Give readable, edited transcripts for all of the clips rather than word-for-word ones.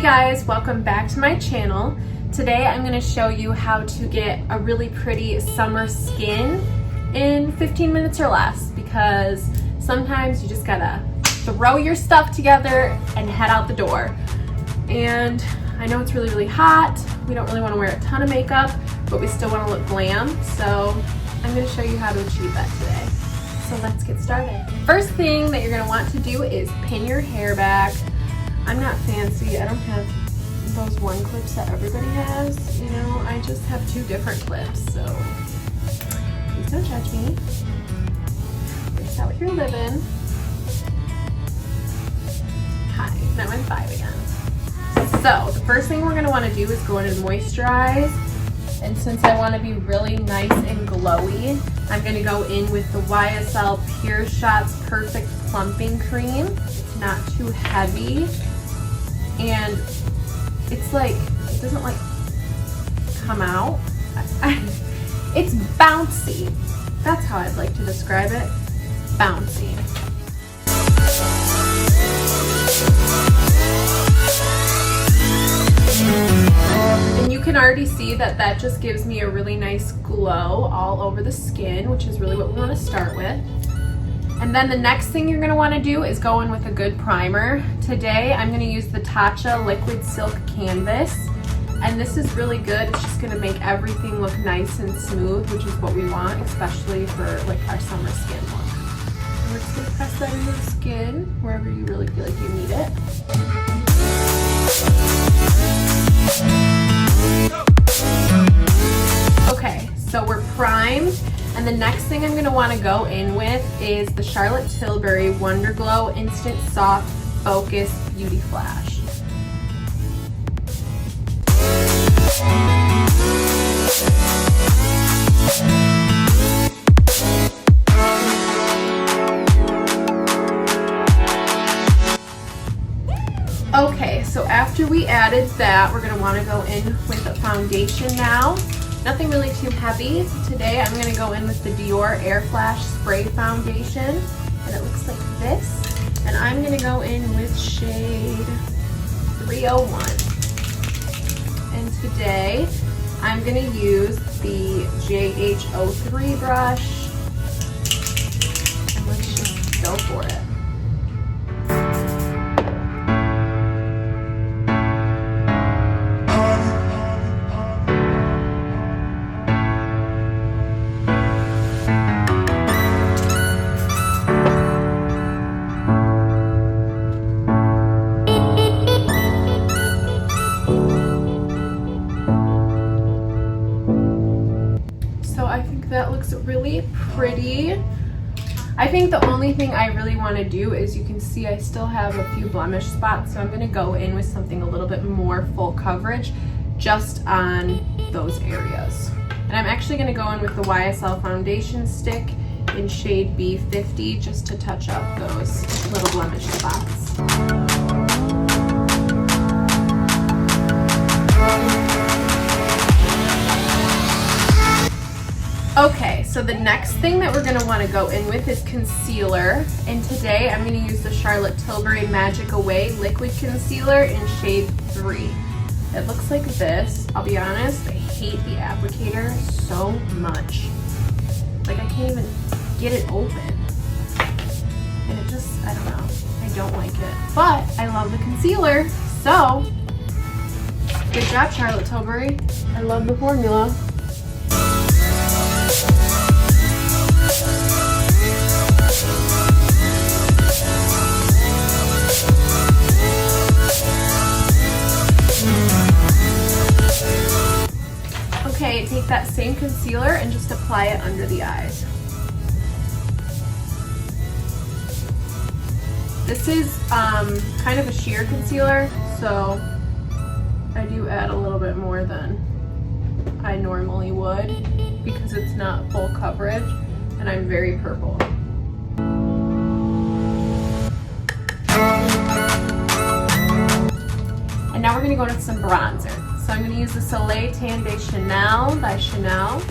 guys, welcome back to my channel. Today I'm going to show you how to get a really pretty summer skin in 15 minutes or less, because sometimes you just gotta throw your stuff together and head out the door. And I know it's really hot, we don't really want to wear a ton of makeup, but we still want to look glam, so I'm going to show you how to achieve that today. So let's get started. First thing that you're going to want to do is pin your hair back. I'm not fancy, I don't have those one clips that everybody has, you know, I just have two different clips, so please don't judge me. Just out here living. Hi, now I'm 5 again. So the first thing we're going to want to do is go in and moisturize, and since I want to be really nice and glowy, I'm going to go in with the YSL Pure Shots Perfect Plumping Cream. It's not too heavy, and it's like, it doesn't like come out. It's bouncy. That's how I'd like to describe it. Bouncy. And you can already see that that just gives me a really nice glow all over the skin, which is really what we want to start with. And then the next thing you're going to want to do is go in with a good primer. Today I'm going to use the Tatcha Liquid Silk Canvas, and this is really good. It's just going to make everything look nice and smooth, which is what we want, especially for like our summer skin look. And we're just going to press that into the skin wherever you really feel like you need it. Okay, so we're primed. And the next thing I'm going to want to go in with is the Charlotte Tilbury Wonder Glow Instant Soft Focus Beauty Flash. Okay, so after we added that, we're going to want to go in with a foundation now. Nothing really too heavy. Today I'm going to go in with the Dior Air Flash Spray Foundation, and it looks like this. And I'm going to go in with shade 301. And today I'm going to use the JH03 brush, and let's just go for it. That looks really pretty. I think the only thing I really want to do is, you can see I still have a few blemish spots, so I'm going to go in with something a little bit more full coverage just on those areas. And I'm actually going to go in with the YSL foundation stick in shade B50 just to touch up those little blemish spots. Okay, so the next thing that we're going to want to go in with is concealer, and today I'm going to use the Charlotte Tilbury Magic Away Liquid Concealer in shade 3. It looks like this. I'll be honest, I hate the applicator so much. Like, I can't even get it open. And it just, I don't know, I don't like it. But I love the concealer, so good job, Charlotte Tilbury. I love the formula. Okay, take that same concealer and just apply it under the eyes. This is kind of a sheer concealer, so I do add a little bit more than I normally would because it's not full coverage and I'm very purple. And now we're going to go into some bronzer. So I'm going to use the Soleil Tan de Chanel by Chanel.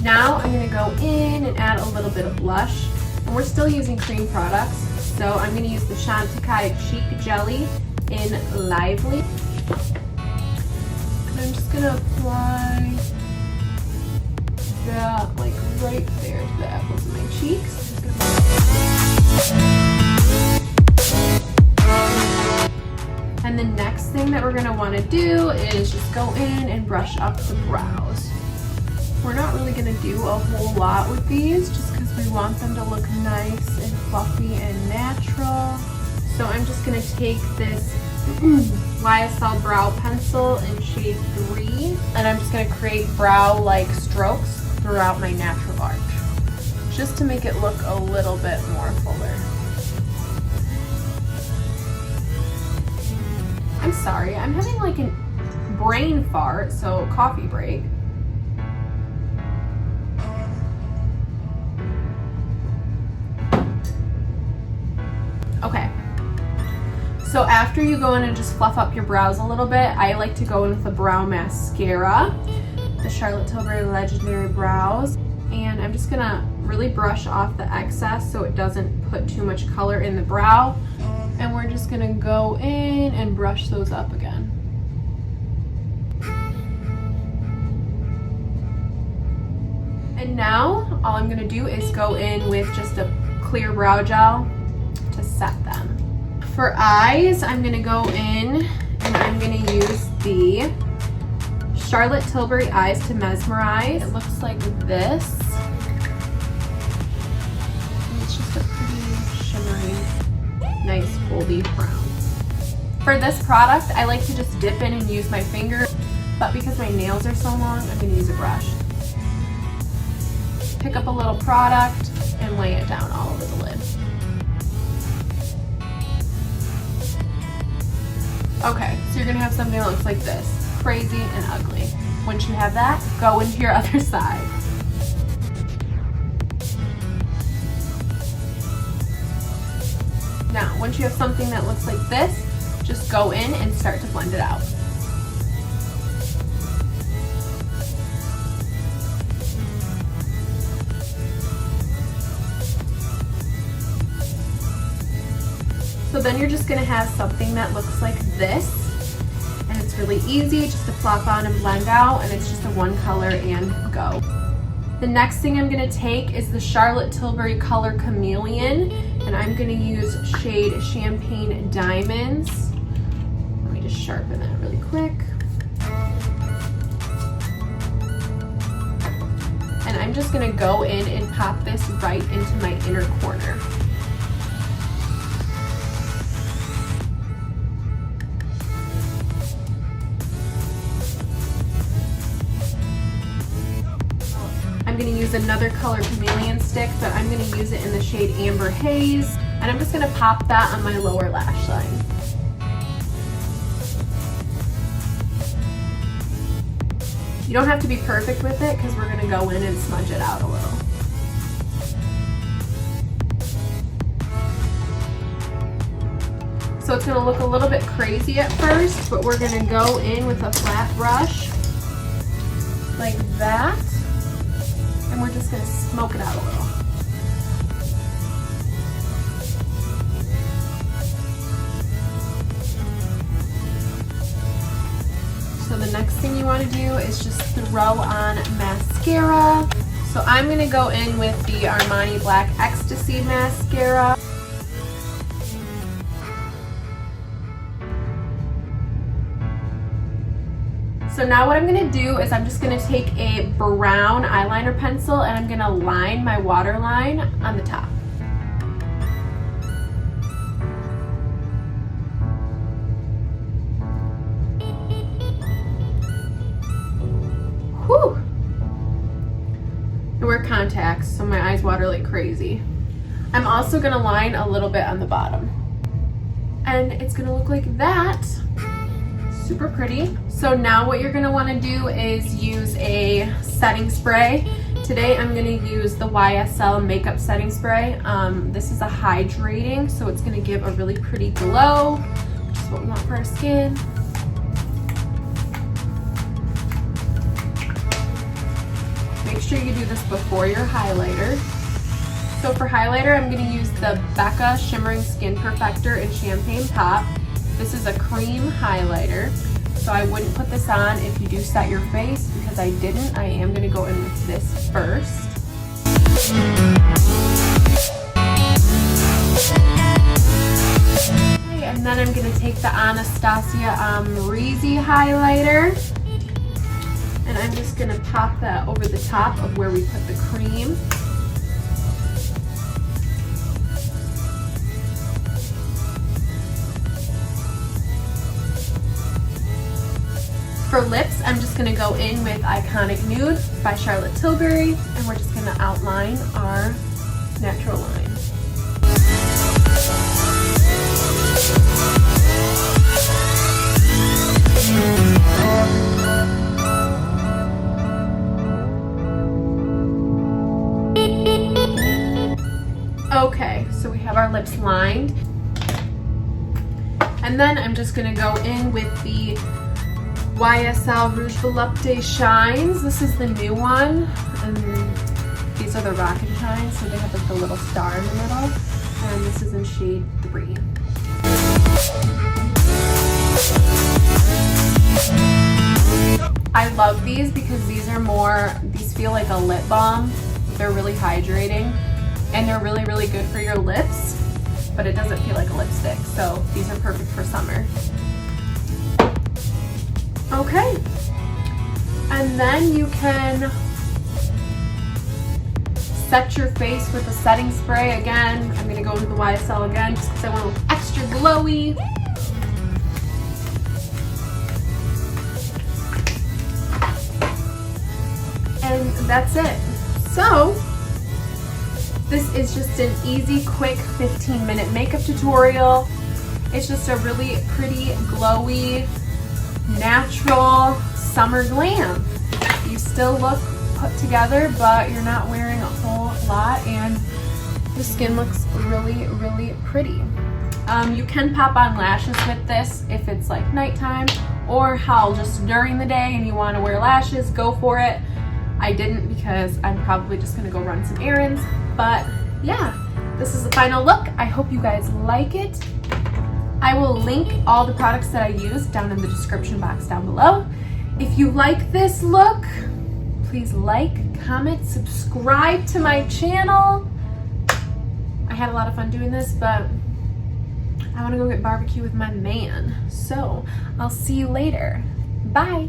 Now I'm going to go in and add blush. And we're still using cream products, so I'm going to use the Chantecaille Cheek Jelly in Lively. And I'm just going to apply that like right there to the apples of my cheeks. And the next thing that we're going to want to do is just go in and brush up the brows. We're not really going to do a whole lot with these just because we want them to look nice and fluffy and natural. So I'm just going to take this YSL brow pencil in shade 3, and I'm just going to create brow-like strokes throughout my natural arch, just to make it look a little bit more fuller. I'm sorry, I'm having like a brain fart, so coffee break. Okay, so after you go in and just fluff up your brows a little bit, I like to go in with a brow mascara, the Charlotte Tilbury Legendary Brows, and I'm just gonna really brush off the excess so it doesn't put too much color in the brow, and we're just gonna go in and brush those up again. And now all I'm gonna do is go in with just a clear brow gel to set them. For eyes, I'm gonna go in and I'm gonna use the Charlotte Tilbury Eyes to Mesmerize. It looks like this. It's just a pretty shimmery, nice goldy brown. For this product, I like to just dip in and use my finger, but because my nails are so long, I'm gonna use a brush. Pick up a little product and lay it down all over the lid. Okay, so you're gonna have something that looks like this. Crazy and ugly. Once you have that, go into your other side. Now, once you have something that looks like this, just go in and start to blend it out. So then you're just gonna have something that looks like this. And it's really easy just to plop on and blend out, and it's just a one color and go. The next thing I'm gonna take is the Charlotte Tilbury color Chameleon, and I'm gonna use shade Champagne Diamonds. Let me just sharpen that really quick. And I'm just gonna go in and pop this right into my inner corner. I'm going to use another color Chameleon stick, but I'm going to use it in the shade Amber Haze, and I'm just going to pop that on my lower lash line. You don't have to be perfect with it because we're going to go in and smudge it out a little. So it's going to look a little bit crazy at first, but we're going to go in with a flat brush like that. And we're just going to smoke it out a little. So the next thing you want to do is just throw on mascara. So I'm going to go in with the Armani Black Ecstasy mascara. So now what I'm going to do is I'm just going to take a brown eyeliner pencil and I'm going to line my waterline on the top. Whew! I wear contacts, so my eyes water like crazy. I'm also going to line a little bit on the bottom. And it's going to look like that. Super pretty. So now what you're going to want to do is use a setting spray. Today I'm going to use the YSL makeup setting spray. This is a hydrating, so it's going to give a really pretty glow, which is what we want for our skin. Make sure you do this before your highlighter. So for highlighter, I'm going to use the Becca Shimmering Skin Perfector in Champagne Pop. This is a cream highlighter, so I wouldn't put this on if you do set your face. Because I didn't, I am going to go in with this first. Okay, and then I'm going to take the Anastasia Amrezy Highlighter. And I'm just going to pop that over the top of where we put the cream. For lips, I'm just going to go in with Iconic Nude by Charlotte Tilbury, and we're just going to outline our natural line. Okay, so we have our lips lined. And then I'm just going to go in with the YSL Rouge Volupté Shines. This is the new one, and these are the Rocket Shines, so they have like the little star in the middle, and this is in shade 3. I love these because these feel like a lip balm. They're really hydrating, and they're really, really good for your lips, but it doesn't feel like a lipstick, so these are perfect for summer. Okay, and then you can set your face with a setting spray. Again, I'm going to go into the YSL again just because I want to look extra glowy. And that's it. So, this is just an easy, quick 15-minute makeup tutorial. It's just a really pretty, glowy, natural summer glam. You still look put together, but you're not wearing a whole lot, and the skin looks really, really pretty. You can pop on lashes with this if it's like nighttime, or just during the day and you want to wear lashes, go for it. I didn't because I'm probably just going to go run some errands, but yeah, this is the final look. I hope you guys like it. I will link all the products that I used down in the description box down below. If you like this look, please like, comment, subscribe to my channel. I had a lot of fun doing this, but I want to go get barbecue with my man. So I'll see you later. Bye.